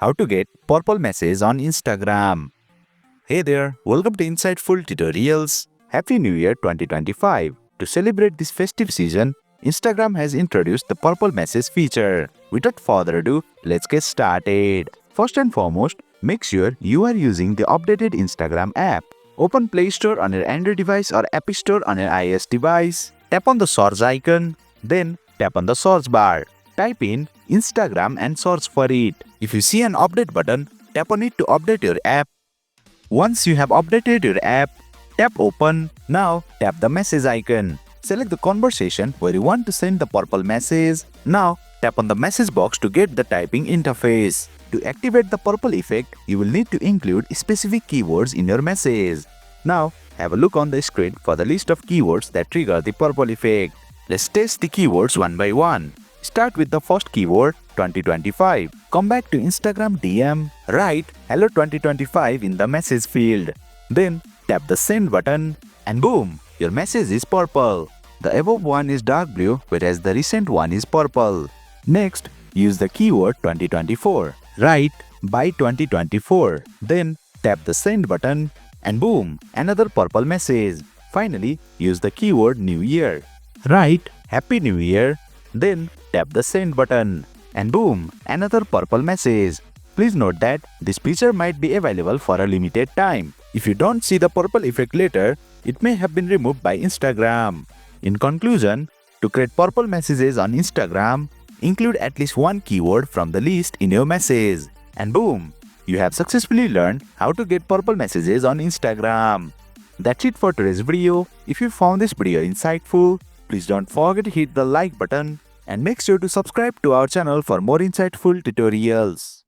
How to get purple message on Instagram. Hey there, welcome to Insightful Tutorials. Happy New Year 2025. To celebrate this festive season, Instagram has introduced the purple message feature. Without further ado, let's get started. First and foremost, make sure you are using the updated Instagram app. Open Play Store on your Android device or App Store on your iOS device. Tap on the search icon, then tap on the search bar. Type in Instagram and search for it. If you see an update button, tap on it to update your app. Once you have updated your app, tap open. Now tap the message icon. Select the conversation where you want to send the purple message. Now tap on the message box to get the typing interface. To activate the purple effect, you will need to include specific keywords in your message. Now have a look on the screen for the list of keywords that trigger the purple effect. Let's test the keywords one by one. Start with the first keyword, 2025. Come back to Instagram DM, write Hello 2025 in the message field. Then tap the send button and boom, your message is purple. The above one is dark blue, whereas the recent one is purple. Next, use the keyword 2024. Write by 2024. Then tap the send button and boom, another purple message. Finally, use the keyword New Year. Write Happy New Year. Then tap the send button and boom, another purple message. Please note that this feature might be available for a limited time. If you don't see the purple effect later, it may have been removed by Instagram. In conclusion, to create purple messages on Instagram, include at least one keyword from the list in your message. And boom, you have successfully learned how to get purple messages on Instagram. That's it for today's video. If you found this video insightful, please don't forget to hit the like button and make sure to subscribe to our channel for more insightful tutorials.